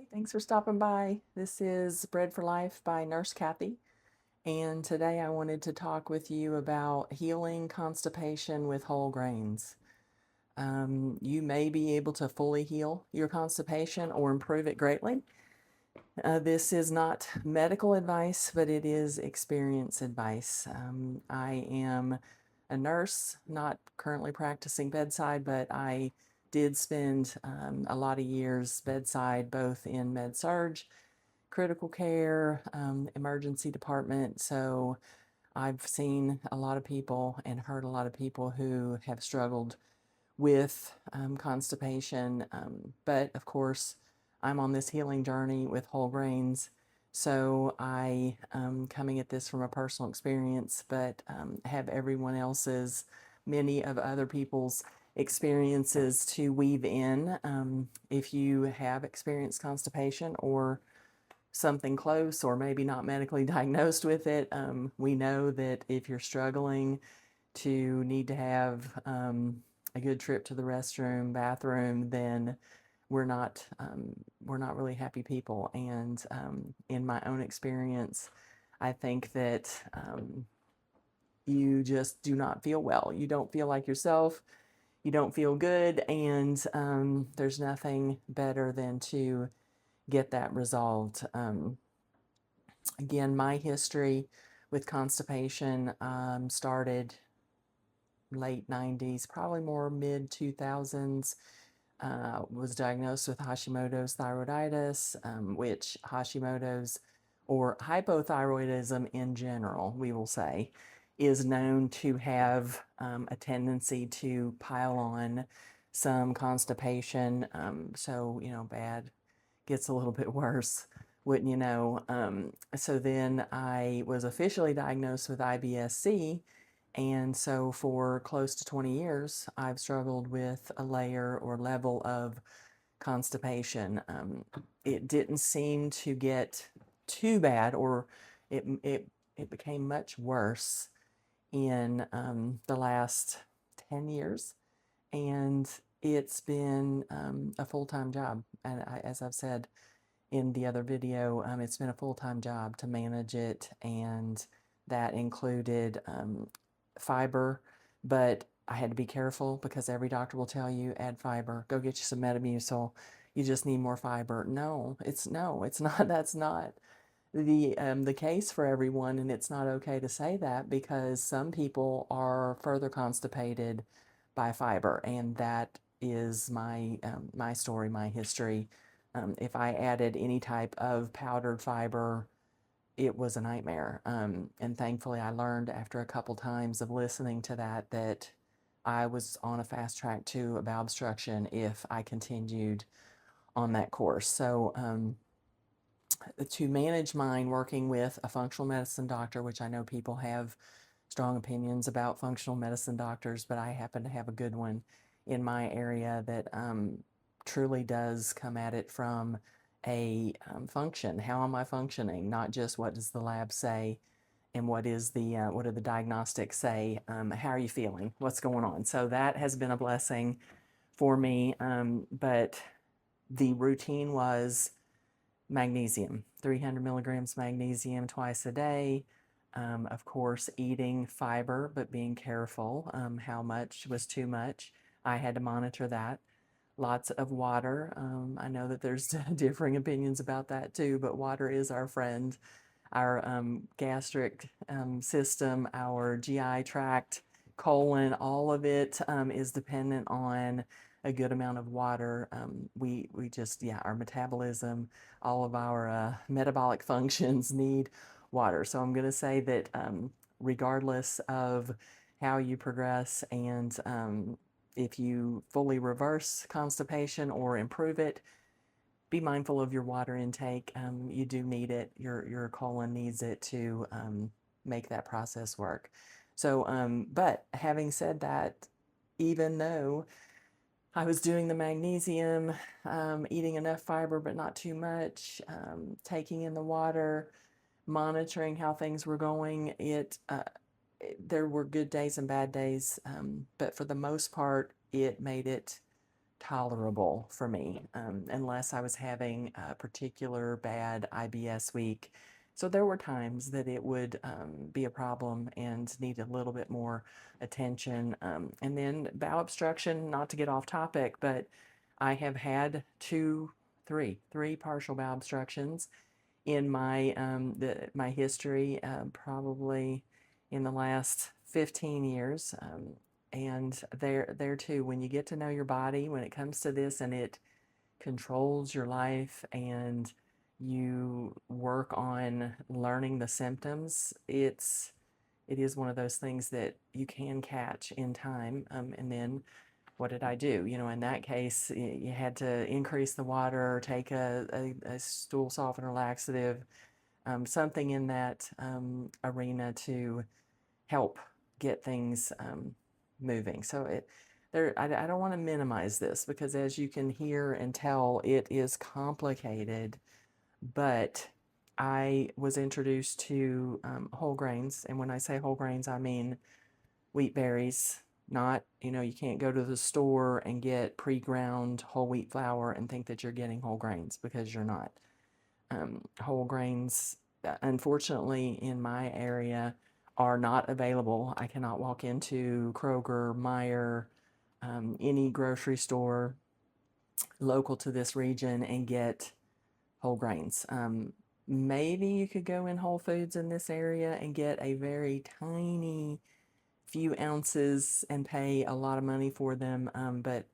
Hi, thanks for stopping by. This is Bread for Life by Nurse Kathy. And today I wanted to talk with you about healing constipation with whole grains. You may be able to fully heal your constipation or improve it greatly. This is not medical advice, but it is experience advice. I am a nurse, not currently practicing bedside, but I did spend a lot of years bedside, both in med-surg, critical care, emergency department. So I've seen a lot of people and heard a lot of people who have struggled with constipation. But of course, I'm on this healing journey with whole grains. So I am coming at this from a personal experience, but have everyone else's, many of other people's experiences to weave in. If you have experienced constipation or something close, or maybe not medically diagnosed with it, we know that if you're struggling to need to have a good trip to the restroom, bathroom, then we're not we're not really happy people. And in my own experience, I think that you just do not feel well. You don't feel like yourself. You don't feel good, and there's nothing better than to get that resolved. Again, my history with constipation started late 90s, probably more mid 2000s. Was diagnosed with Hashimoto's thyroiditis, which Hashimoto's or hypothyroidism in general, we will say, is known to have a tendency to pile on some constipation. So, bad gets a little bit worse, wouldn't you know? So then I was officially diagnosed with IBS-C, and so for close to 20 years, I've struggled with a layer or level of constipation. It didn't seem to get too bad, or it became much worse in the last 10 years. And it's been a full-time job. And as I've said in the other video, it's been a full-time job to manage it. And that included fiber, but I had to be careful because every doctor will tell you add fiber, go get you some Metamucil, you just need more fiber. No, it's not. That's not the case for everyone, and it's not okay to say that because some people are further constipated by fiber, and that is my story, my history. If I added any type of powdered fiber, it was a nightmare. And thankfully, I learned after a couple times of listening to that I was on a fast track to a bowel obstruction if I continued on that course. So to manage mine, working with a functional medicine doctor, which I know people have strong opinions about functional medicine doctors, but I happen to have a good one in my area that truly does come at it from a function. How am I functioning? Not just what does the lab say and what do the diagnostics say? How are you feeling? What's going on? So that has been a blessing for me. But the routine was magnesium, 300 milligrams magnesium twice a day. Of course, eating fiber, but being careful. How much was too much? I had to monitor that. Lots of water. I know that there's differing opinions about that too, but water is our friend. Our gastric system, our GI tract, colon, all of it is dependent on a good amount of water. We just, yeah, our metabolism, all of our metabolic functions need water. So I'm going to say that regardless of how you progress and if you fully reverse constipation or improve it, be mindful of your water intake. You do need it. Your colon needs it to make that process work. So, but having said that, even though I was doing the magnesium, eating enough fiber but not too much, taking in the water, monitoring how things were going, there were good days and bad days, but for the most part, it made it tolerable for me, unless I was having a particular bad IBS week. So there were times that it would be a problem and need a little bit more attention. And then bowel obstruction, not to get off topic, but I have had three partial bowel obstructions in my history, probably in the last 15 years. And there too, when you get to know your body, when it comes to this, and it controls your life, and you work on learning the symptoms, it is one of those things that you can catch in time. And then what did I do? You know, in that case, you had to increase the water, or take a stool softener laxative, something in that arena to help get things moving. So I don't want to minimize this, because as you can hear and tell, it is complicated, but I was introduced to whole grains. And when I say whole grains, I mean wheat berries. Not, you can't go to the store and get pre-ground whole wheat flour and think that you're getting whole grains, because you're not. Whole grains, unfortunately, in my area, are not available. I cannot walk into Kroger, Meijer, any grocery store local to this region and get whole grains. Maybe you could go in Whole Foods in this area and get a very tiny few ounces and pay a lot of money for them. But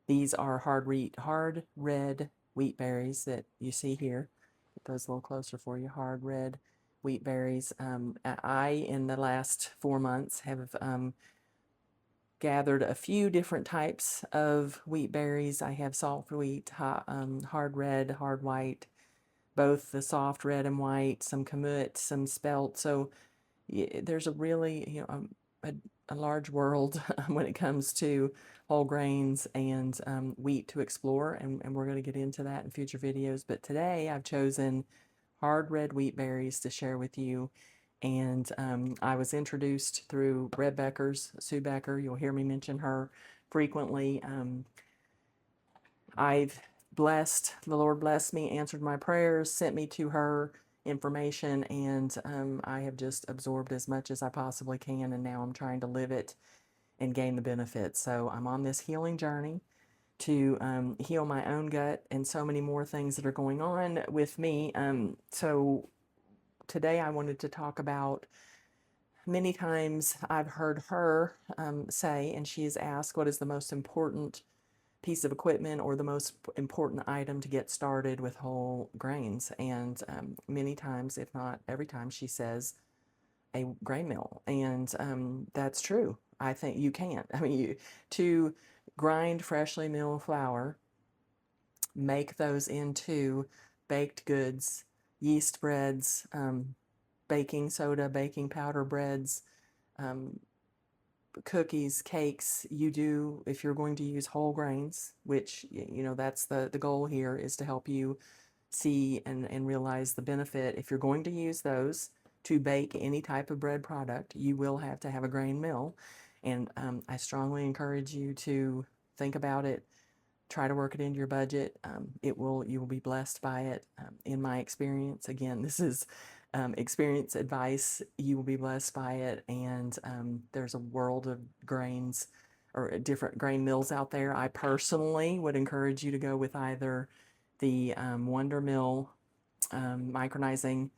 these are hard red wheat berries that you see here. Get those a little closer for you. Hard red wheat berries. In the last 4 months, have gathered a few different types of wheat berries. I have soft wheat, hard red, hard white, both the soft red and white, some kamut, some spelt. So there's a really, a large world when it comes to whole grains and wheat to explore, and we're going to get into that in future videos. But today I've chosen hard red wheat berries to share with you. And I was introduced through Red Becker's, Sue Becker. You'll hear me mention her frequently. The Lord blessed me, answered my prayers, sent me to her information, and I have just absorbed as much as I possibly can, and now I'm trying to live it and gain the benefits. So I'm on this healing journey to heal my own gut and so many more things that are going on with me. So today I wanted to talk about, many times I've heard her say, and she has asked, what is the most important piece of equipment or the most important item to get started with whole grains? And many times, if not every time, she says a grain mill. And that's true. I think you can't. I mean, to grind freshly milled flour, make those into baked goods, yeast breads, baking soda, baking powder breads, cookies, cakes. You do, if you're going to use whole grains, which, that's the goal here, is to help you see and realize the benefit. If you're going to use those to bake any type of bread product, you will have to have a grain mill. And I strongly encourage you to think about it, try to work it into your budget. You will be blessed by it. In my experience, again, this is experience advice. You will be blessed by it. And there's a world of grains or different grain mills out there. I personally would encourage you to go with either the Wonder Mill micronizing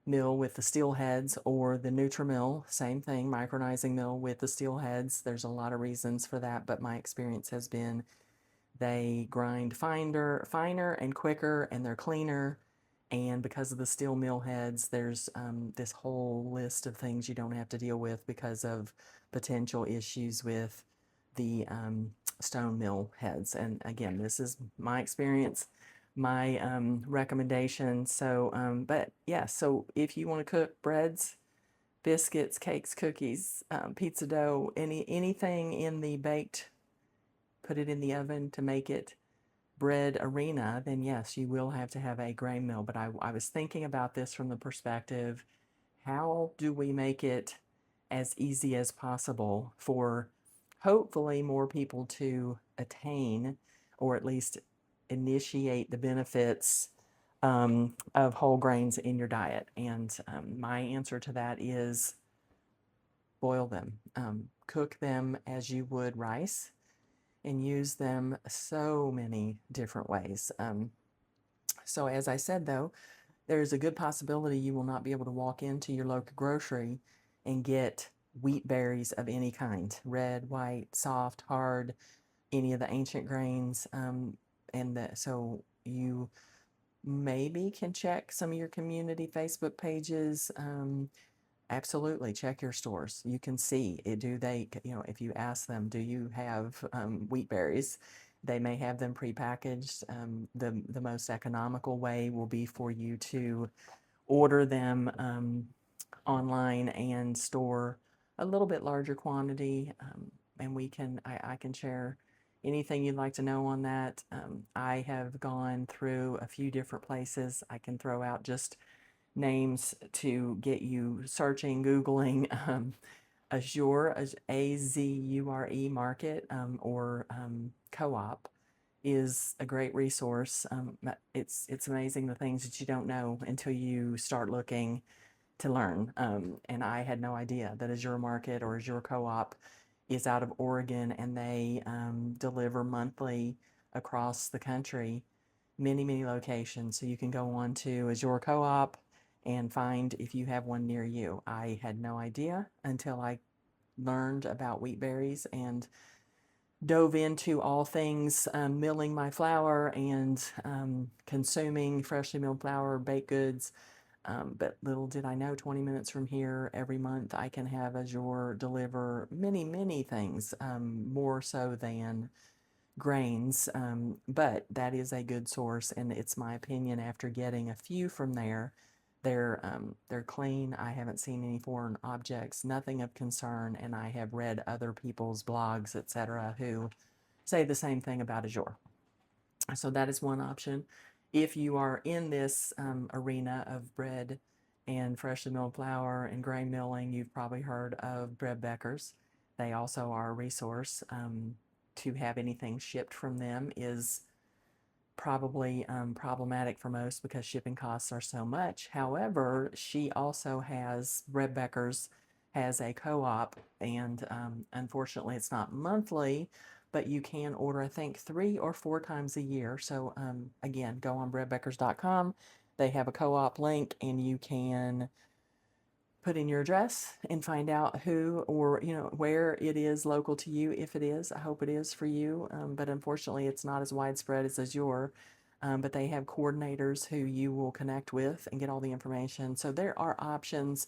mill with the steel heads, or the Nutri-Mill, same thing, micronizing mill with the steel heads. There's a lot of reasons for that, but my experience has been they grind finer and quicker, and they're cleaner. And because of the steel mill heads, there's this whole list of things you don't have to deal with because of potential issues with the stone mill heads. And again, this is my experience, my recommendation. So, but yeah, so if you want to cook breads, biscuits, cakes, cookies, pizza dough, anything in the baked, put it in the oven to make it bread arena, then yes, you will have to have a grain mill. But I was thinking about this from the perspective, how do we make it as easy as possible for hopefully more people to attain, or at least initiate the benefits of whole grains in your diet. And my answer to that is boil them, cook them as you would rice, and use them so many different ways. So as I said, though, there's a good possibility you will not be able to walk into your local grocery and get wheat berries of any kind, red, white, soft, hard, any of the ancient grains. So you maybe can check some of your community Facebook pages. Absolutely, check your stores. You can see it. Do they, if you ask them, do you have wheat berries? They may have them prepackaged. The most economical way will be for you to order them online and store a little bit larger quantity. And I can share anything you'd like to know on that. I have gone through a few different places. I can throw out just names to get you searching, Googling Azure, Azure Market, or Co-op is a great resource. It's amazing the things that you don't know until you start looking to learn. And I had no idea that Azure Market or Azure Co-op is out of Oregon, and they deliver monthly across the country, many locations. So you can go on to Azure Co-op and find if you have one near you. I had no idea until I learned about wheat berries and dove into all things milling my flour and consuming freshly milled flour, baked goods. But little did I know, 20 minutes from here every month, I can have Azure deliver many things, more so than grains. But that is a good source, and it's my opinion after getting a few from there, they're clean. I haven't seen any foreign objects, nothing of concern, and I have read other people's blogs, etc., who say the same thing about Azure. So that is one option. If you are in this arena of bread and freshly milled flour and grain milling, you've probably heard of Bread Beckers. They also are a resource. To have anything shipped from them is probably problematic for most because shipping costs are so much. However, she also has, Bread Beckers has a co-op, and unfortunately it's not monthly, but you can order, I think, 3 or 4 times a year. So again, go on breadbeckers.com. They have a co-op link, and you can put in your address and find out who, or where it is local to you. If it is, I hope it is for you, but unfortunately it's not as widespread as Azure. But they have coordinators who you will connect with and get all the information. So there are options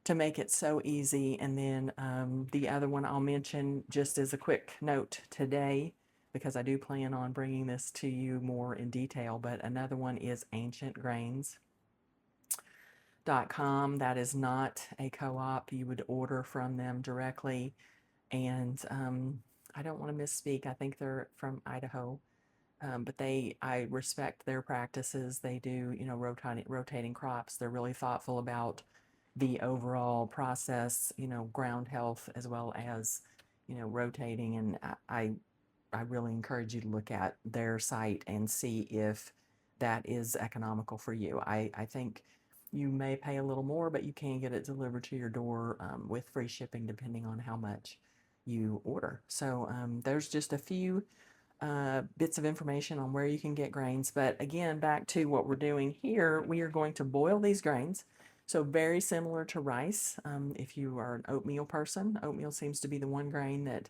to make it so easy. And then the other one I'll mention just as a quick note today, because I do plan on bringing this to you more in detail, but another one is ancientgrains.com. That is not a co-op. You would order from them directly. And I don't want to misspeak. I think they're from Idaho. But I respect their practices. They do, rotating crops. They're really thoughtful about the overall process, ground health, as well as, rotating. And I really encourage you to look at their site and see if that is economical for you. I think you may pay a little more, but you can get it delivered to your door with free shipping, depending on how much you order. So there's just a few bits of information on where you can get grains. But again, back to what we're doing here, we are going to boil these grains. So very similar to rice. If you are an oatmeal person, oatmeal seems to be the one grain that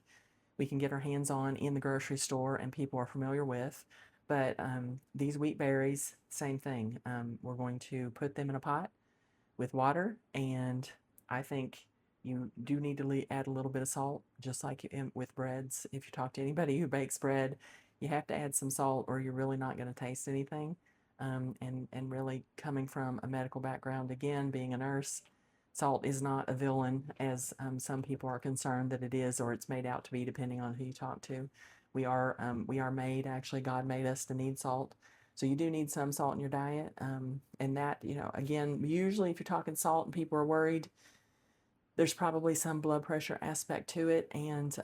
we can get our hands on in the grocery store and people are familiar with. But these wheat berries, same thing. We're going to put them in a pot with water, and I think you do need to add a little bit of salt, just like with breads. If you talk to anybody who bakes bread, you have to add some salt or you're really not going to taste anything. And really coming from a medical background, again, being a nurse, salt is not a villain as some people are concerned that it is, or it's made out to be, depending on who you talk to. We are made, actually, God made us to need salt. So you do need some salt in your diet. And that, again, usually if you're talking salt and people are worried, There's probably some blood pressure aspect to it, and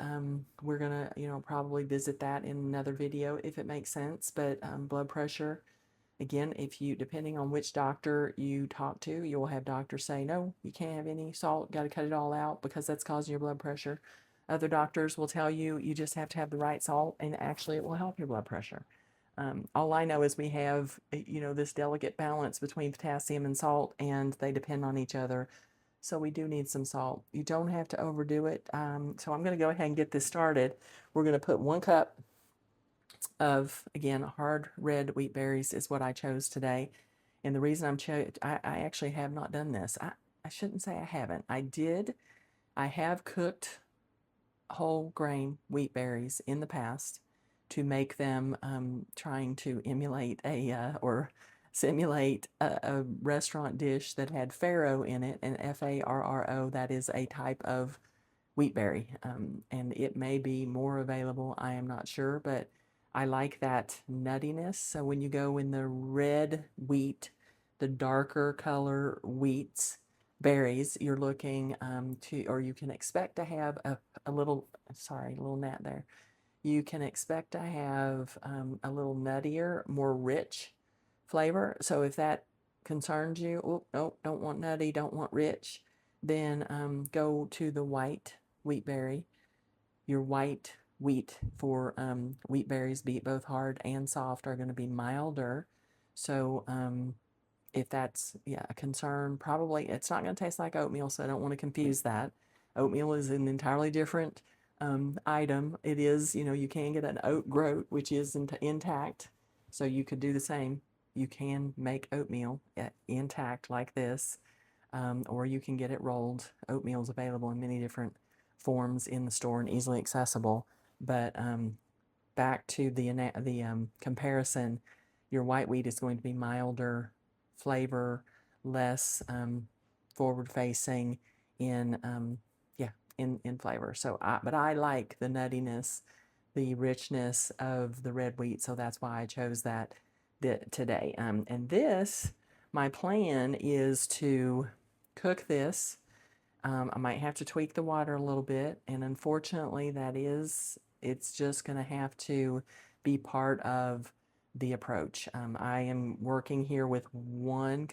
we're gonna, probably visit that in another video if it makes sense. But blood pressure, again, if you, depending on which doctor you talk to, you'll have doctors say, no, you can't have any salt, got to cut it all out because that's causing your blood pressure. Other doctors will tell you you just have to have the right salt, and actually it will help your blood pressure. All I know is we have, this delicate balance between potassium and salt, and they depend on each other. So we do need some salt. You don't have to overdo it. So I'm going to go ahead and get this started. We're going to put 1 cup of, again, hard red wheat berries is what I chose today. And the reason I actually have not done this. I shouldn't say I haven't. I have cooked whole grain wheat berries in the past to make them, trying to emulate or simulate a restaurant dish that had farro in it, and Farro, that is a type of wheat berry, and it may be more available, I am not sure, but I like that nuttiness. So when you go in the red wheat, the darker color wheats, berries, you're looking or you can expect to have a little, sorry, a little gnat there. You can expect to have a little nuttier, more rich flavor. So if that concerns you, oh, no, don't want nutty, don't want rich, then go to the white wheat berry. Your white wheat for wheat berries, be it both hard and soft, are going to be milder. So if that's a concern, probably it's not going to taste like oatmeal, so I don't want to confuse that. Oatmeal is an entirely different item. It is, you can get an oat groat, which is intact, so you could do the same. You can make oatmeal intact like this, or you can get it rolled. Oatmeal is available in many different forms in the store and easily accessible. But back to the comparison, your white wheat is going to be milder flavor, less forward facing in in flavor. So but I like the nuttiness, the richness of the red wheat, so that's why I chose that today. And this, my plan is to cook this. I might have to tweak the water a little bit, and unfortunately it's just going to have to be part of the approach. I am working here with 1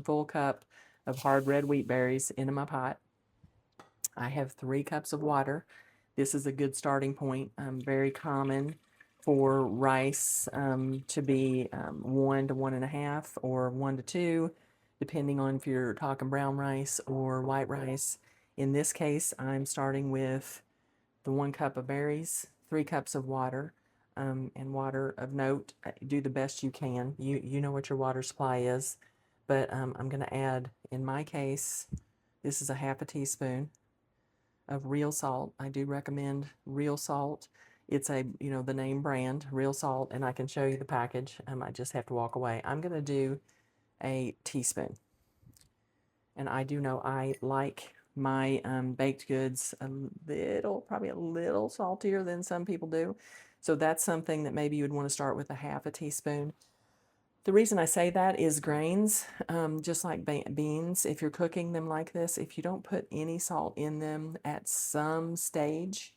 full cup of hard red wheat berries into my pot. I have 3 cups of water. This is a good starting point. Very common for rice to be 1 to 1.5 or 1 to 2, depending on if you're talking brown rice or white rice. In this case, I'm starting with the 1 cup of berries, 3 cups of water, and water of note. Do the best you can. You know what your water supply is, but I'm going to add, in my case, this is a 1/2 teaspoon of real salt. I do recommend real salt. It's the name brand, real salt, and I can show you the package. I just have to walk away. I'm going to do a teaspoon. And I do know I like my baked goods probably a little saltier than some people do. So that's something that maybe you would want to start with a 1/2 teaspoon. The reason I say that is grains, just like beans, if you're cooking them like this, if you don't put any salt in them at some stage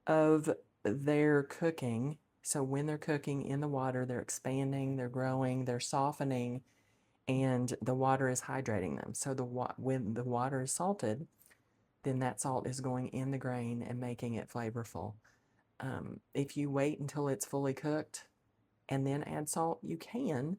of their cooking, so when they're cooking in the water, they're expanding, they're growing, they're softening, and the water is hydrating them. So when the water is salted, then that salt is going in the grain and making it flavorful. If you wait until it's fully cooked and then add salt, you can,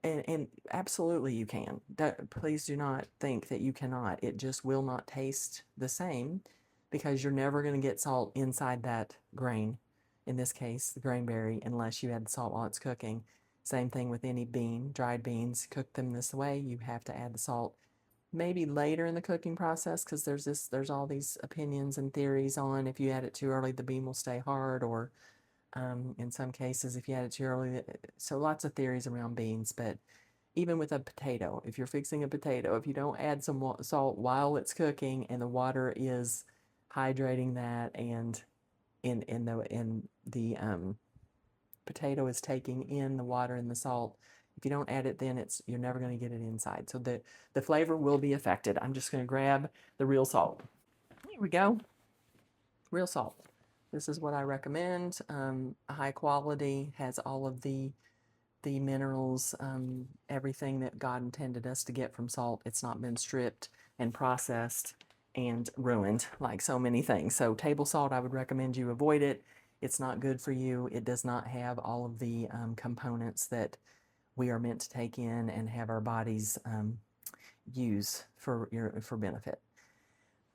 and absolutely you can. Please do not think that you cannot. It just will not taste the same because you're never going to get salt inside that grain. In this case, the grainberry, unless you add salt while it's cooking. Same thing with any bean, dried beans. Cook them this way. You have to add the salt maybe later in the cooking process, because there's all these opinions and theories on if you add it too early, the bean will stay hard, or in some cases, if you add it too early. So lots of theories around beans, but even with a potato, if you're fixing a potato, if you don't add some salt while it's cooking and the water is hydrating that, and in the potato is taking in the water and the salt, If you don't add it, then you're never going to get it inside. So the flavor will be affected. I'm just going to grab the real salt. Here we go. Real salt. This is what I recommend. High quality, has all of the minerals, everything that God intended us to get from salt. It's not been stripped and processed and ruined like so many things. So table salt, I would recommend you avoid it. It's not good for you. It does not have all of the components that we are meant to take in and have our bodies use for benefit.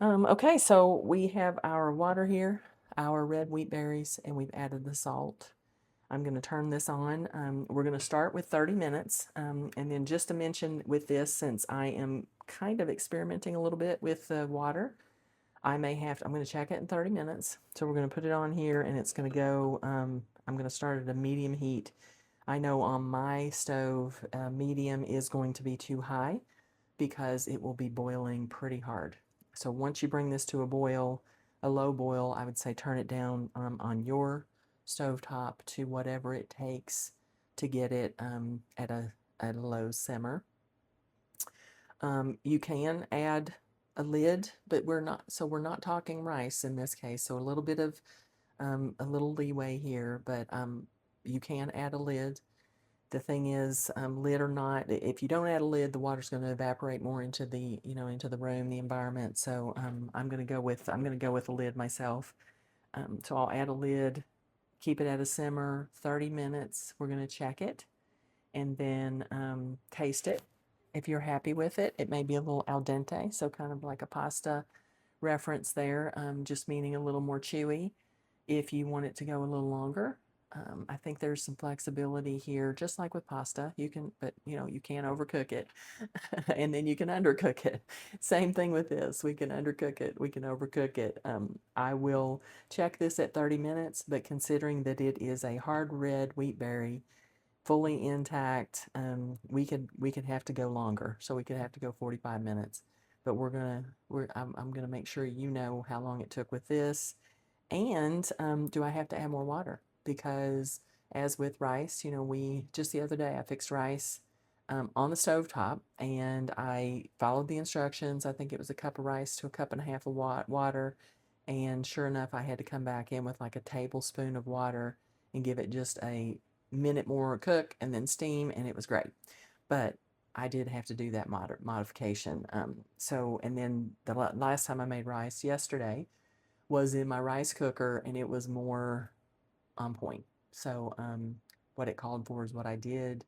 Okay, so we have our water here, our red wheat berries, and we've added the salt. I'm going to turn this on. We're going to start with 30 minutes. And then just to mention with this, since I am kind of experimenting a little bit with the water, I'm going to check it in 30 minutes. So we're going to put it on here and it's going to go, I'm going to start at a medium heat. I know on my stove, medium is going to be too high because it will be boiling pretty hard. So once you bring this to a boil, a low boil, I would say turn it down on your stovetop to whatever it takes to get it at a low simmer. You can add a lid, but we're not talking rice in this case. So a little bit of a little leeway here, but you can add a lid. The thing is, lid or not, if you don't add a lid, the water's going to evaporate more into the into the room, the environment. So I'm going to go with a lid myself. So I'll add a lid, keep it at a simmer, 30 minutes. We're going to check it, and then taste it. If you're happy with it, it may be a little al dente, so kind of like a pasta reference there, just meaning a little more chewy. If you want it to go a little longer, I think there's some flexibility here, just like with pasta. You can, but you can't overcook it, and then you can undercook it. Same thing with this. We can undercook it. We can overcook it. I will check this at 30 minutes, but considering that it is a hard red wheat berry, fully intact, we could have to go longer. So we could have to go 45 minutes. But I'm gonna make sure you know how long it took with this. And do I have to add more water? Because as with rice, just the other day I fixed rice on the stovetop and I followed the instructions. I think it was a cup of rice to a cup and a half of water. And sure enough, I had to come back in with like a tablespoon of water and give it just a minute more cook and then steam, and it was great. But I did have to do that modification. And then the last time I made rice yesterday was in my rice cooker, and it was more on point. So what it called for is what I did.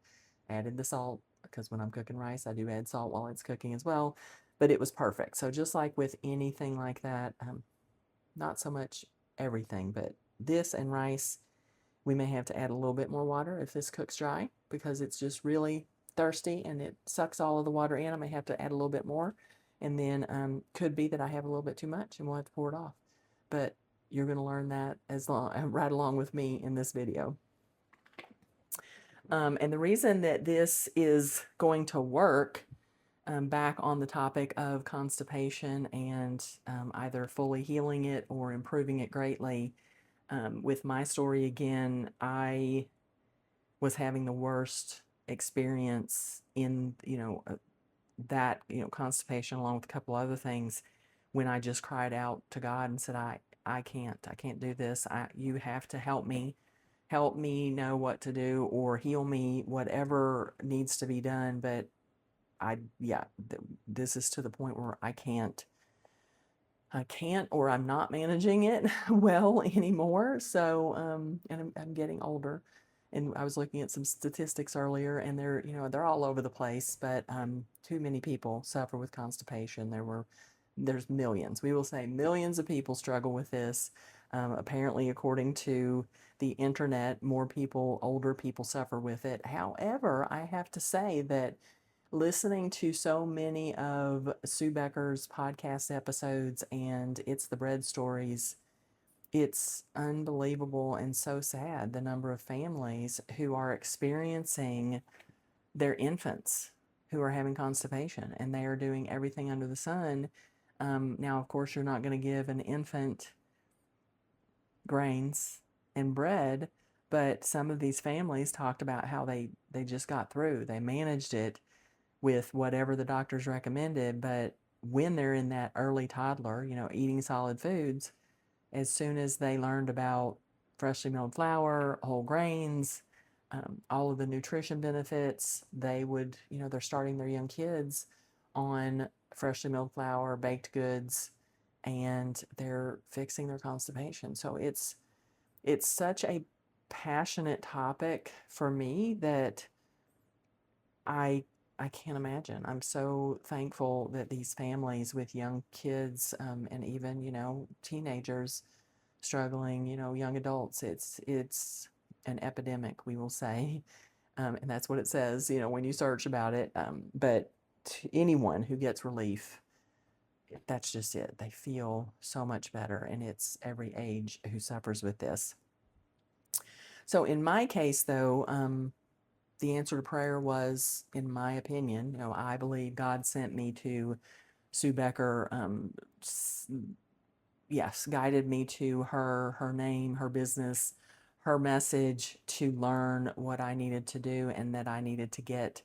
Added the salt, because when I'm cooking rice, I do add salt while it's cooking as well. But it was perfect. So just like with anything like that, not so much everything, but this and rice, we may have to add a little bit more water if this cooks dry because it's just really thirsty and it sucks all of the water in. I may have to add a little bit more. And then could be that I have a little bit too much and we'll have to pour it off. But you're going to learn that right along with me in this video. And the reason that this is going to work, back on the topic of constipation and either fully healing it or improving it greatly, with my story again, I was having the worst experience in, that, constipation along with a couple other things when I just cried out to God and said, I can't do this. You have to help me know what to do or heal me, whatever needs to be done. But this is to the point where I can't, or I'm not managing it well anymore. So, and I'm getting older, and I was looking at some statistics earlier, and they're all over the place. But too many people suffer with constipation. There's millions. We will say millions of people struggle with this. Apparently, according to the internet, more people, older people, suffer with it. However, I have to say that listening to so many of Sue Becker's podcast episodes and It's the Bread stories, it's unbelievable and so sad the number of families who are experiencing their infants who are having constipation, and they are doing everything under the sun. Now, of course, you're not going to give an infant grains and bread, But some of these families talked about how they just got through. They managed it with whatever the doctors recommended. But when they're in that early toddler, eating solid foods, as soon as they learned about freshly milled flour, whole grains, all of the nutrition benefits, they would, they're starting their young kids on freshly milled flour, baked goods, and they're fixing their constipation. So it's such a passionate topic for me that I I can't imagine. I'm so thankful that these families with young kids, and even teenagers struggling, young adults. It's an epidemic, we will say, and that's what it says, when you search about it. But to anyone who gets relief, that's just it. They feel so much better, and it's every age who suffers with this. So in my case, though, the answer to prayer was, in my opinion, I believe God sent me to Sue Becker. Yes, guided me to her name, her business, her message, to learn what I needed to do, and that I needed to get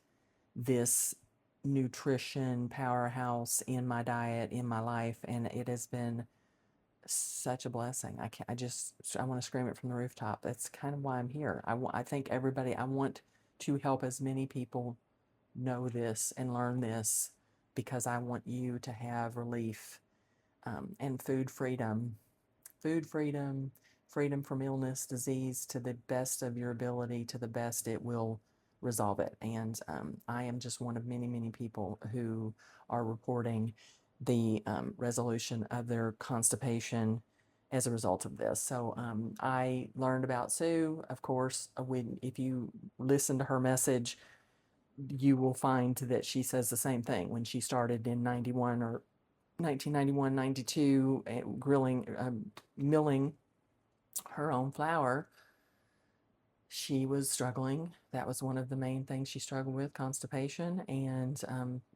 this nutrition powerhouse in my diet, in my life, and it has been such a blessing. I want to scream it from the rooftop. That's kind of why I'm here. I think everybody, I want to help as many people know this and learn this, because I want you to have relief, and food freedom, freedom from illness, disease, to the best of your ability, to the best it will resolve it. And I am just one of many, many people who are reporting the resolution of their constipation as a result of this. So I learned about Sue, of course. If you listen to her message, you will find that she says the same thing. When she started in 91 or 1991, 92, milling her own flour, she was struggling. That was one of the main things she struggled with, constipation, and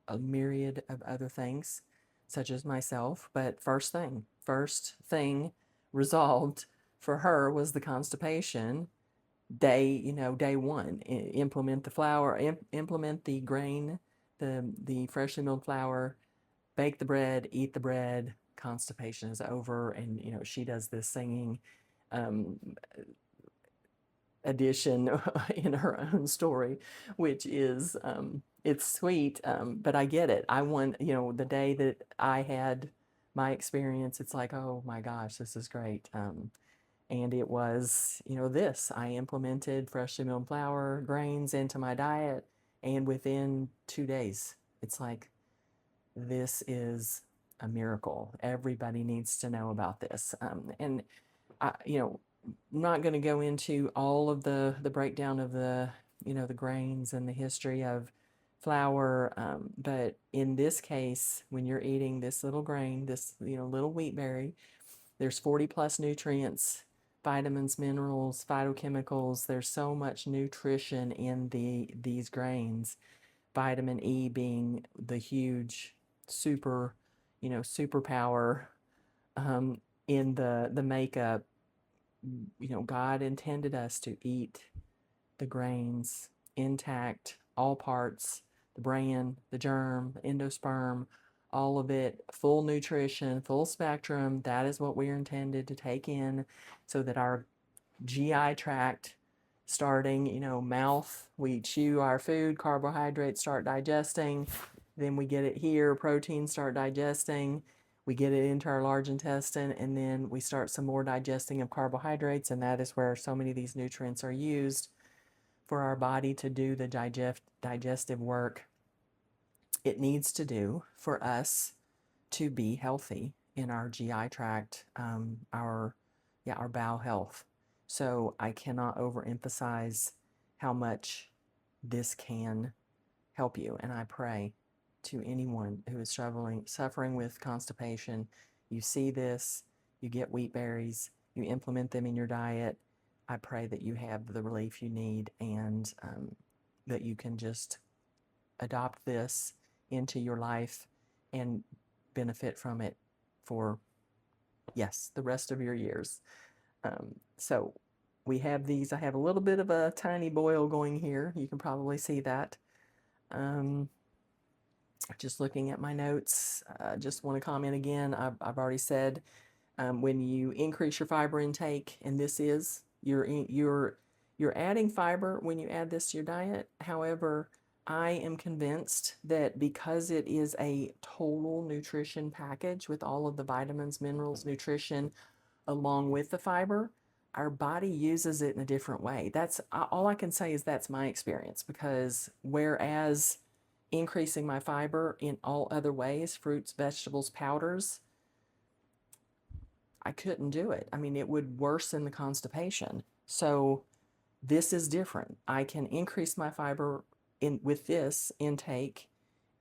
a myriad of other things, such as myself. But first thing resolved for her was the constipation. Day one, implement the flour, implement the grain, the freshly milled flour, bake the bread, eat the bread, constipation is over. And, she does this singing um, addition in her own story, which is, it's sweet, but I get it. I want, the day that I had my experience, it's like, oh my gosh, this is great. And it was, this. I implemented freshly milled flour, grains into my diet, and within 2 days, it's like, this is a miracle. Everybody needs to know about this. And I, I'm not going to go into all of the breakdown of the grains and the history of flour. But in this case, when you're eating this little grain, this, little wheat berry, there's 40 plus nutrients, vitamins, minerals, phytochemicals. There's so much nutrition in these grains. Vitamin E being the huge superpower in the makeup. God intended us to eat the grains intact, all parts, the bran, the germ, the endosperm, all of it, full nutrition, full spectrum. That is what we are intended to take in, so that our GI tract, starting, mouth, we chew our food, carbohydrates start digesting, then we get it here, proteins start digesting, we get it into our large intestine, and then we start some more digesting of carbohydrates, and that is where so many of these nutrients are used for our body to do the digestive work it needs to do for us to be healthy in our GI tract, our bowel health. So I cannot overemphasize how much this can help you. And I pray to anyone who is suffering with constipation, you see this, you get wheat berries, you implement them in your diet. I pray that you have the relief you need, and that you can just adopt this into your life and benefit from it for, yes, the rest of your years. So we have these. I have a little bit of a tiny boil going here. You can probably see that. Just looking at my notes, just want to comment again. I've already said when you increase your fiber intake, and this is you're adding fiber when you add this to your diet. However, I am convinced that because it is a total nutrition package with all of the vitamins, minerals, nutrition, along with the fiber, our body uses it in a different way. That's all I can say is that's my experience, because whereas increasing my fiber in all other ways, fruits, vegetables, powders, I couldn't do it. I mean, it would worsen the constipation. So this is different. I can increase my fiber in with this intake,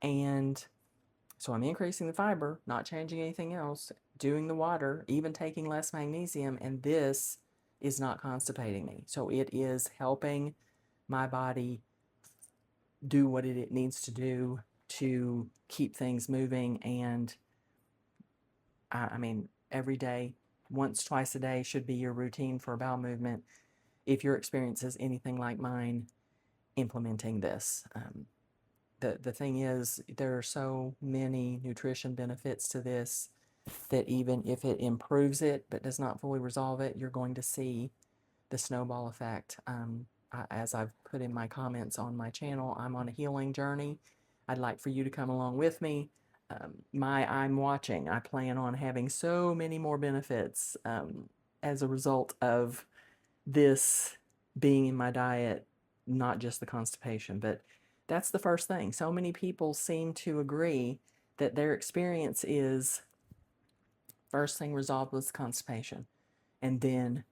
and so I'm increasing the fiber, not changing anything else, doing the water, even taking less magnesium, and this is not constipating me. So it is helping my body do what it needs to do to keep things moving. And I mean, every day, once, twice a day should be your routine for a bowel movement. If your experience is anything like mine, implementing this. The thing is, there are so many nutrition benefits to this that even if it improves it but does not fully resolve it, you're going to see the snowball effect. As I've put in my comments on my channel, I'm on a healing journey. I'd like for you to come along with me. I'm watching. I plan on having so many more benefits as a result of this being in my diet, not just the constipation. But that's the first thing. So many people seem to agree that their experience is first thing resolved was constipation. And then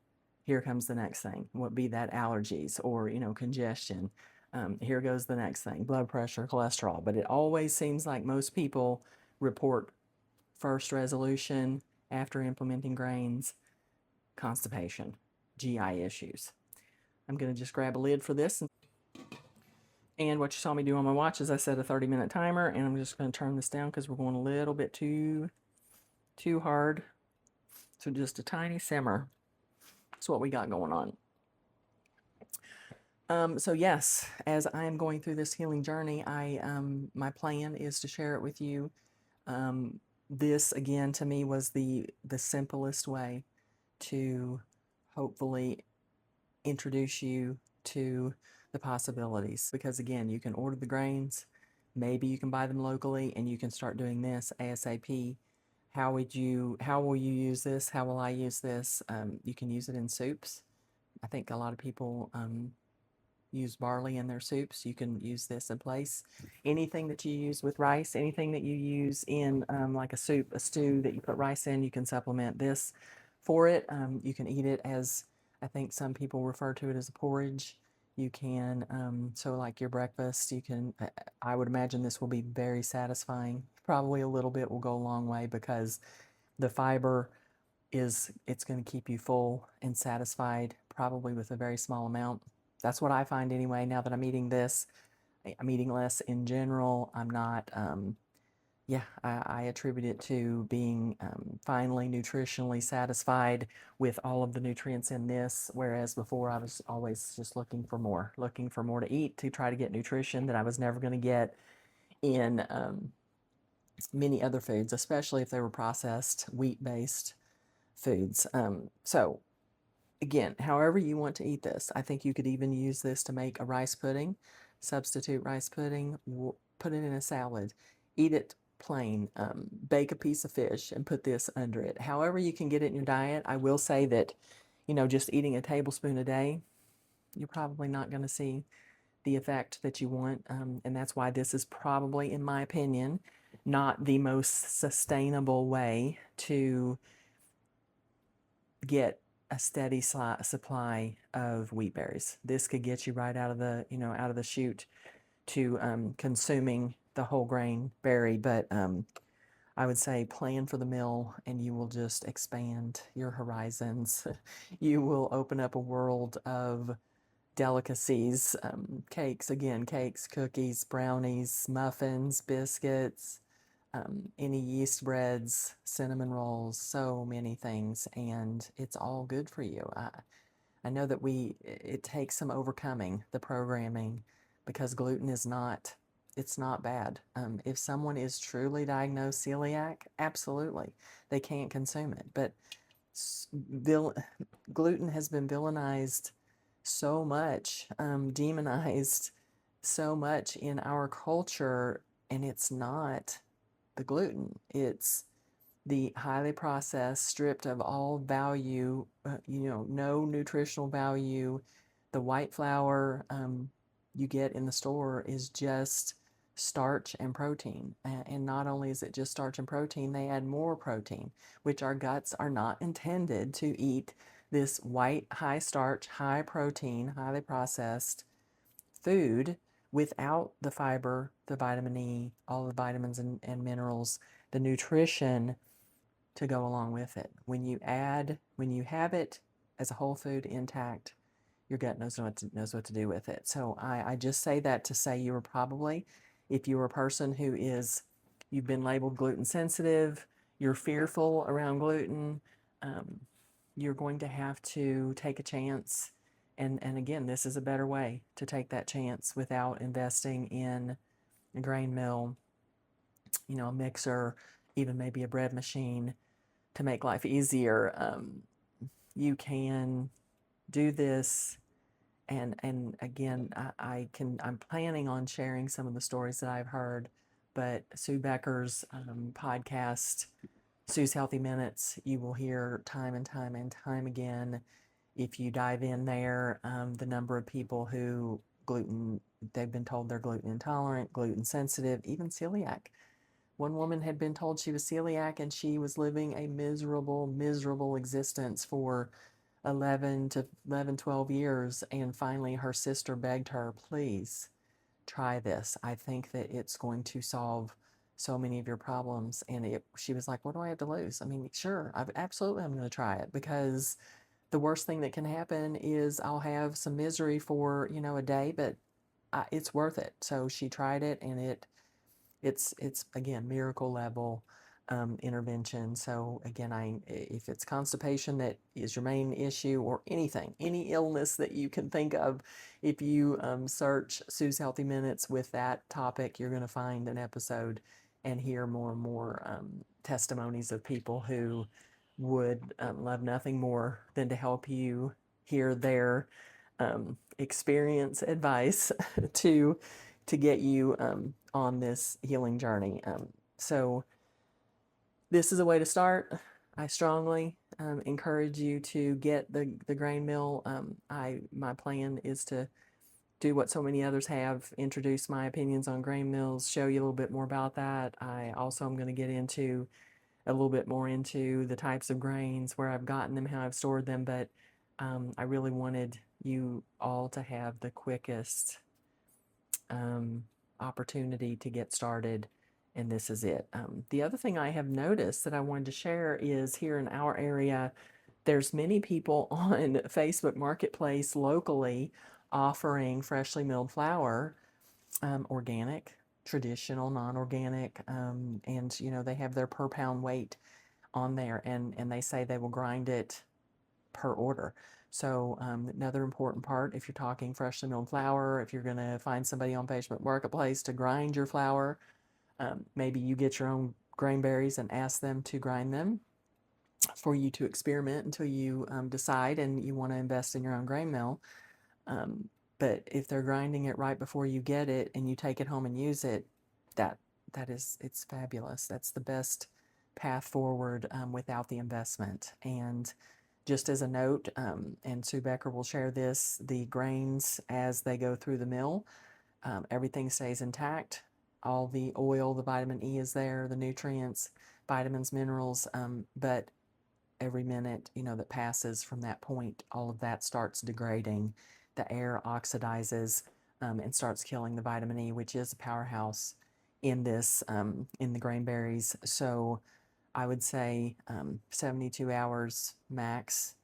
here comes the next thing. What be that allergies or, congestion. Here goes the next thing, blood pressure, cholesterol. But it always seems like most people report first resolution after implementing grains, constipation, GI issues. I'm going to just grab a lid for this. And what you saw me do on my watch is I set a 30-minute timer, and I'm just going to turn this down because we're going a little bit too hard. So just a tiny simmer. That's what we got going on. So yes, as I am going through this healing journey, my plan is to share it with you. This again to me was the simplest way to hopefully introduce you to the possibilities, because again, you can order the grains, maybe you can buy them locally, and you can start doing this ASAP. How will you use this? How will I use this? You can use it in soups. I think a lot of people use barley in their soups. You can use this in place. Anything that you use with rice, anything that you use in like a soup, a stew that you put rice in, you can supplement this for it. You can eat it as, I think some people refer to it as a porridge. You can, so like your breakfast, you can, I would imagine this will be very satisfying. Probably a little bit will go a long way, because the fiber it's going to keep you full and satisfied, probably with a very small amount. That's what I find anyway. Now that I'm eating this, I'm eating less in general. I'm not, I attribute it to being finally nutritionally satisfied with all of the nutrients in this, whereas before I was always just looking for more to eat, to try to get nutrition that I was never going to get in many other foods, especially if they were processed, wheat-based foods. So again, however you want to eat this, I think you could even use this to make a rice pudding, substitute rice pudding, put it in a salad, eat it plain, bake a piece of fish and put this under it. However you can get it in your diet. I will say that, just eating a tablespoon a day, you're probably not going to see the effect that you want. And that's why this is probably, in my opinion, not the most sustainable way to get a steady supply of wheat berries. This could get you right out of the, out of the chute to consuming the whole grain berry. But I would say plan for the meal, and you will just expand your horizons. You will open up a world of delicacies, cakes, cookies, brownies, muffins, biscuits, any yeast breads, cinnamon rolls, so many things, and it's all good for you. I know that it takes some overcoming the programming, because gluten is not, it's not bad. If someone is truly diagnosed celiac, absolutely, they can't consume it. But gluten has been villainized so much, demonized so much in our culture, and it's not the gluten. It's the highly processed, stripped of all value, no nutritional value. The white flour you get in the store is just starch and protein. And not only is it just starch and protein, they add more protein, which our guts are not intended to eat this white, high starch, high protein, highly processed food without the fiber, the vitamin E, all the vitamins and minerals, the nutrition to go along with it. When you have it as a whole food intact, your gut knows what to do with it. So I just say that to say you are probably, if you're a person who is, you've been labeled gluten sensitive, you're fearful around gluten, um, you're going to have to take a chance. And again, this is a better way to take that chance without investing in a grain mill, a mixer, even maybe a bread machine to make life easier. You can do this, and again, I'm planning on sharing some of the stories that I've heard, but Sue Becker's podcast, Sue's Healthy Minutes, you will hear time and time and time again, if you dive in there, the number of people who they've been told they're gluten intolerant, gluten sensitive, even celiac. One woman had been told she was celiac, and she was living a miserable, miserable existence for 12 years. And finally, her sister begged her, please try this. I think that it's going to solve so many of your problems. And she was like, what do I have to lose? I mean, sure, absolutely, I'm going to try it, because the worst thing that can happen is I'll have some misery for, a day, but it's worth it. So she tried it, and it's again miracle level intervention. So again, if it's constipation that is your main issue, or anything, any illness that you can think of, if you search Sue's Healthy Minutes with that topic, you're going to find an episode and hear more and more testimonies of people who would love nothing more than to help you hear their experience advice to get you on this healing journey. So this is a way to start. I strongly encourage you to get the grain mill. My plan is to do what so many others have, introduce my opinions on grain mills, show you a little bit more about that. I also am going to get into a little bit more into the types of grains, where I've gotten them, how I've stored them, but I really wanted you all to have the quickest opportunity to get started, and this is it. The other thing I have noticed that I wanted to share is, here in our area, there's many people on Facebook Marketplace locally offering freshly milled flour, organic, traditional, non-organic, and they have their per pound weight on there, and they say they will grind it per order. So another important part, if you're talking freshly milled flour, if you're going to find somebody on Facebook Marketplace to grind your flour, maybe you get your own grain berries and ask them to grind them for you to experiment until you decide and you want to invest in your own grain mill. But if they're grinding it right before you get it and you take it home and use it, it's fabulous. That's the best path forward without the investment. And just as a note, and Sue Becker will share this, the grains as they go through the mill, everything stays intact. All the oil, the vitamin E is there, the nutrients, vitamins, minerals, but every minute, that passes from that point, all of that starts degrading. The air oxidizes and starts killing the vitamin E, which is a powerhouse in in the grain berries. So I would say 72 hours max.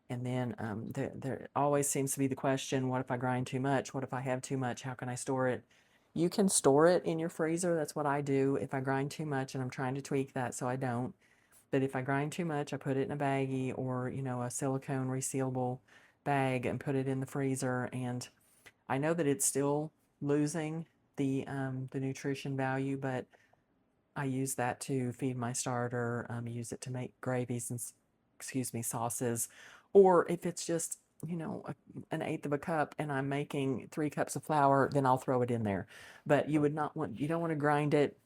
And then there always seems to be the question, what if I grind too much? What if I have too much? How can I store it? You can store it in your freezer. That's what I do. If I grind too much, and I'm trying to tweak that so I don't, but if I grind too much, I put it in a baggie or, a silicone resealable bag and put it in the freezer. And I know that it's still losing the nutrition value, but I use that to feed my starter, use it to make gravies and, excuse me, sauces. Or if it's just, an eighth of a cup and I'm making 3 cups of flour, then I'll throw it in there. But you don't want to grind it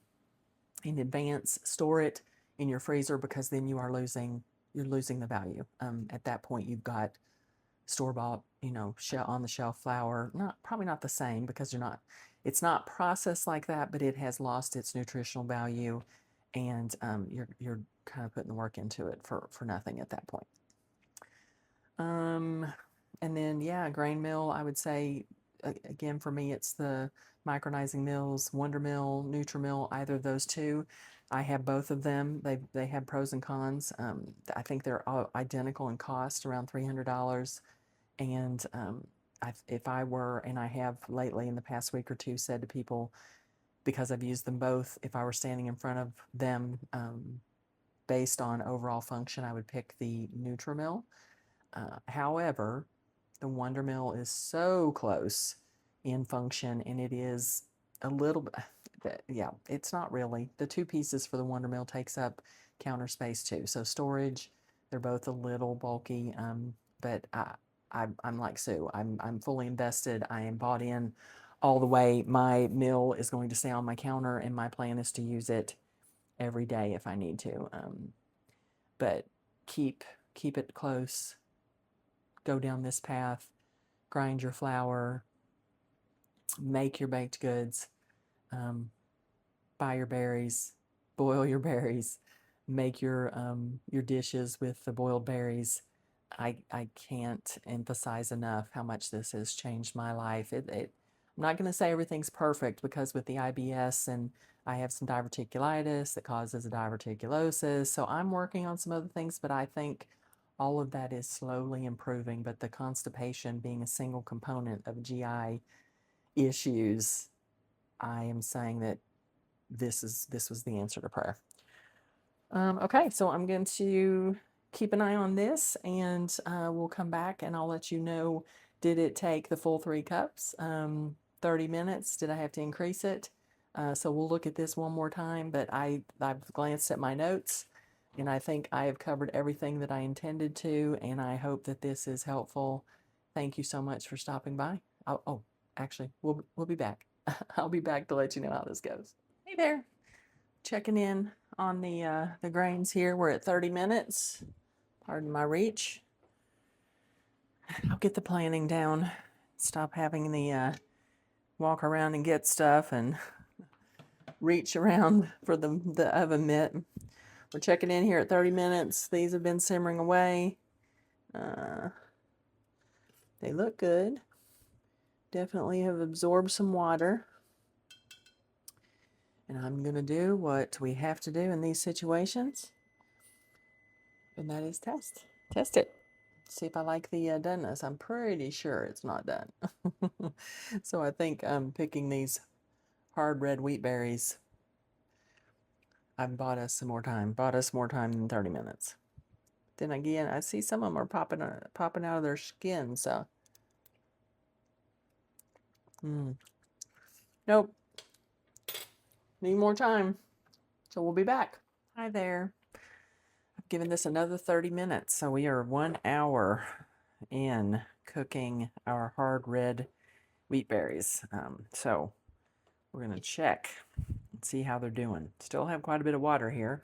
in advance, store it in your freezer, because then you're losing the value. At that point, you've got store-bought, on the shelf flour. Probably not the same, because it's not processed like that, but it has lost its nutritional value, and you're kind of putting the work into it for nothing at that point. And then, yeah, grain mill, I would say, again, for me, it's the micronizing mills, Wonder Mill, Nutrimill, either of those two. I have both of them. They have pros and cons. I think they're all identical in cost, around $300. And if I were, and I have lately in the past week or two said to people, because I've used them both, if I were standing in front of them, based on overall function, I would pick the Nutrimill. However, the Wonder Mill is so close in function, and it is a little bit, yeah, it's not really. The 2 pieces for the Wonder Mill takes up counter space too. So storage, they're both a little bulky, but I'm like Sue. I'm fully invested. I am bought in all the way. My mill is going to stay on my counter, and my plan is to use it every day if I need to. But keep it close. Go down this path. Grind your flour. Make your baked goods. Buy your berries. Boil your berries. Make your dishes with the boiled berries. I can't emphasize enough how much this has changed my life. I'm not going to say everything's perfect, because with the IBS, and I have some diverticulitis that causes a diverticulosis, so I'm working on some other things, but I think all of that is slowly improving. But the constipation being a single component of GI issues, I am saying that this was the answer to prayer. Okay, so I'm going to keep an eye on this, and we'll come back and I'll let you know, did it take the full 3 cups? 30 minutes? Did I have to increase it? So we'll look at this one more time, but I've glanced at my notes, and I think I have covered everything that I intended to, and I hope that this is helpful. Thank you so much for stopping by. Actually, we'll be back. I'll be back to let you know how this goes. Hey there. Checking in on the grains here. We're at 30 minutes. Pardon my reach. I'll get the planning down. Stop having the walk around and get stuff and reach around for the oven mitt. We're checking in here at 30 minutes. These have been simmering away. They look good. Definitely have absorbed some water. And I'm going to do what we have to do in these situations, and that is test it. See if I like the doneness. I'm pretty sure it's not done. So I think I'm picking these hard red wheat berries. I've bought us more time than 30 minutes. Then again, I see some of them are popping out of their skin, so. Nope. Need more time. So we'll be back. Hi there. I've given this another 30 minutes, so we are 1 hour in cooking our hard red wheat berries. So we're going to check and see how they're doing. Still have quite a bit of water here,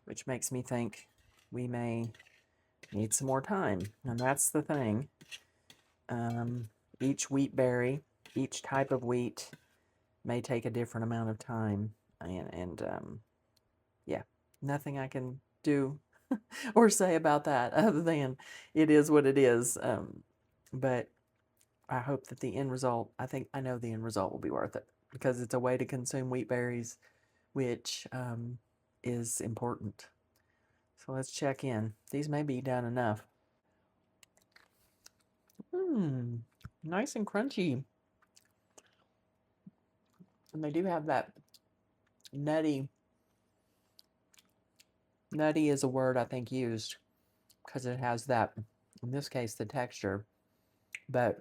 which makes me think we may need some more time. And that's the thing. Each wheat berry, each type of wheat may take a different amount of time. And yeah, nothing I can do or say about that other than it is what it is. But I hope that the end result, I know the end result will be worth it, because it's a way to consume wheat berries, which is important. So let's check in. These may be done enough. Nice and crunchy. And they do have that nutty is a word I think used, because it has that, in this case, the texture but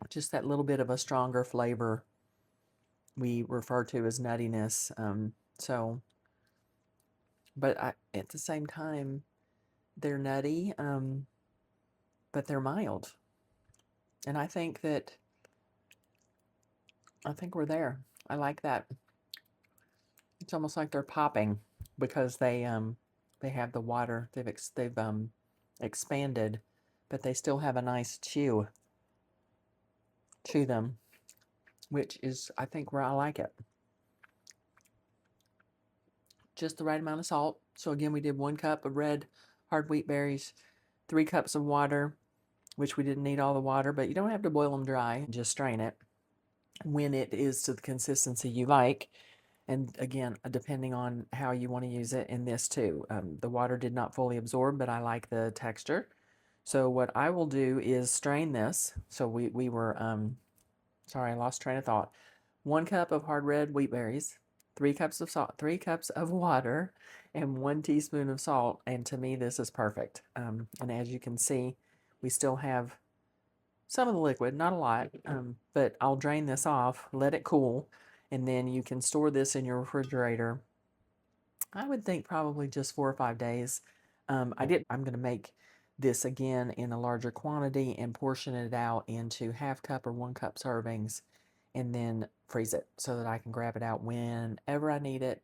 just that little bit of a stronger flavor we refer to as nuttiness. But at the same time, they're nutty, but they're mild. And I think we're there. I like that. It's almost like they're popping because they have the water. They've expanded, but they still have a nice chew to them, which is, I think, where I like it. Just the right amount of salt. So again, we did 1 cup of red hard wheat berries, 3 cups of water, which we didn't need all the water, but you don't have to boil them dry. Just strain it when it is to the consistency you like. And again, depending on how you want to use it in this too. The water did not fully absorb, but I like the texture. So what I will do is strain this. So we were, sorry, I lost train of thought. 1 cup of hard red wheat berries, 3 cups of salt, 3 cups of water, and 1 teaspoon of salt. And to me, this is perfect. And as you can see, we still have some of the liquid, not a lot, but I'll drain this off, let it cool, and then you can store this in your refrigerator. I would think probably just 4 or 5 days. I'm going to make this again in a larger quantity and portion it out into half cup or 1 cup servings and then freeze it so that I can grab it out whenever I need it.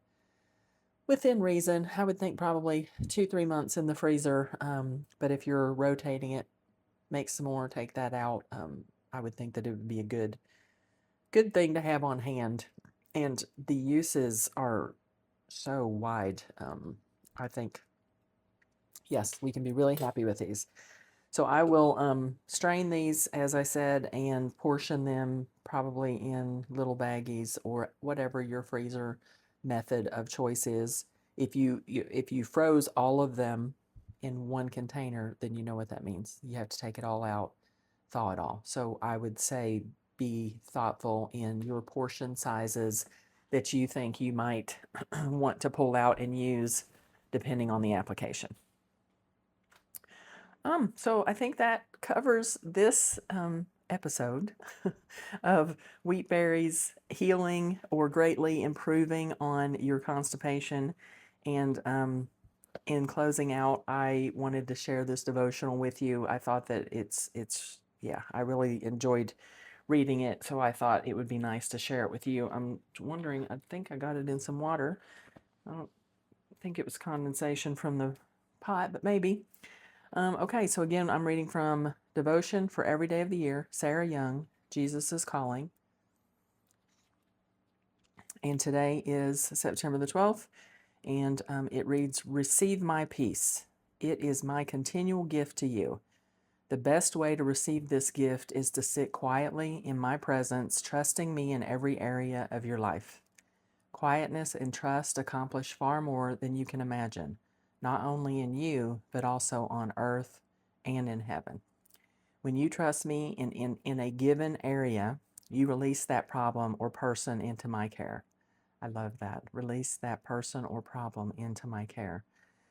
Within reason, I would think probably 2-3 months in the freezer. But if you're rotating it, make some more, take that out. I would think that it would be a good thing to have on hand. And the uses are so wide. I think, yes, we can be really happy with these. So I will strain these, as I said, and portion them probably in little baggies or whatever your freezer method of choice is. If you froze all of them in 1 container, then you know what that means. You have to take it all out, thaw it all. So I would say be thoughtful in your portion sizes that you think you might want to pull out and use depending on the application. So I think that covers this episode of wheat berries healing or greatly improving on your constipation. And in closing out, I wanted to share this devotional with you. I thought that yeah, I really enjoyed reading it, so I thought it would be nice to share it with you. I'm wondering, I think I got it in some water. I don't think it was condensation from the pot, but maybe. Okay, so again, I'm reading from Devotion for Every Day of the Year, Sarah Young, Jesus is Calling. And today is September the 12th, and it reads, Receive my peace. It is my continual gift to you. The best way to receive this gift is to sit quietly in my presence, trusting me in every area of your life. Quietness and trust accomplish far more than you can imagine, not only in you, but also on earth and in heaven. When you trust me in a given area, you release that problem or person into my care. I love that. Release that person or problem into my care.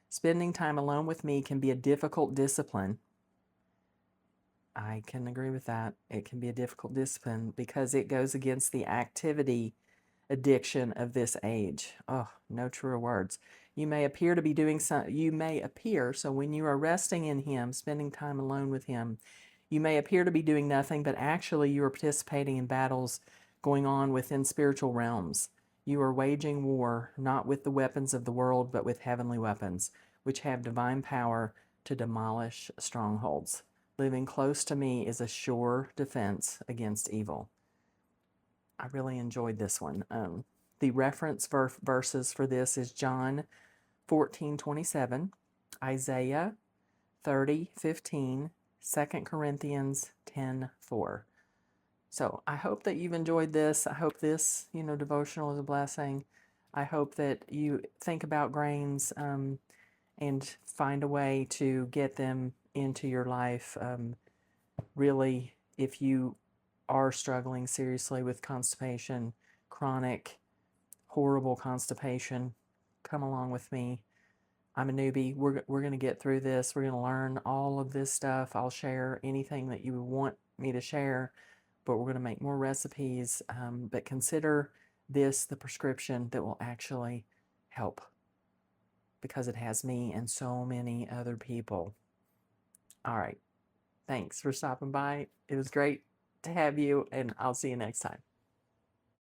Spending time alone with me can be a difficult discipline. I can agree with that. It can be a difficult discipline because it goes against the activity addiction of this age. Oh, no truer words. You may appear to be doing so when you are resting in him, spending time alone with him, you may appear to be doing nothing, but actually you are participating in battles going on within spiritual realms. You are waging war, not with the weapons of the world, but with heavenly weapons, which have divine power to demolish strongholds. Living close to me is a sure defense against evil. I really enjoyed this one. The reference verses for this is John 14:27, Isaiah 30:15, 2 Corinthians 10:4. So I hope that you've enjoyed this. I hope this, devotional is a blessing. I hope that you think about grains and find a way to get them into your life. Really, if you are struggling seriously with constipation, chronic, horrible constipation, come along with me. I'm a newbie. We're going to get through this. We're going to learn all of this stuff. I'll share anything that you want me to share, but we're going to make more recipes. But consider this the prescription that will actually help, because it has me and so many other people. All right. Thanks for stopping by. It was great to have you, and I'll see you next time.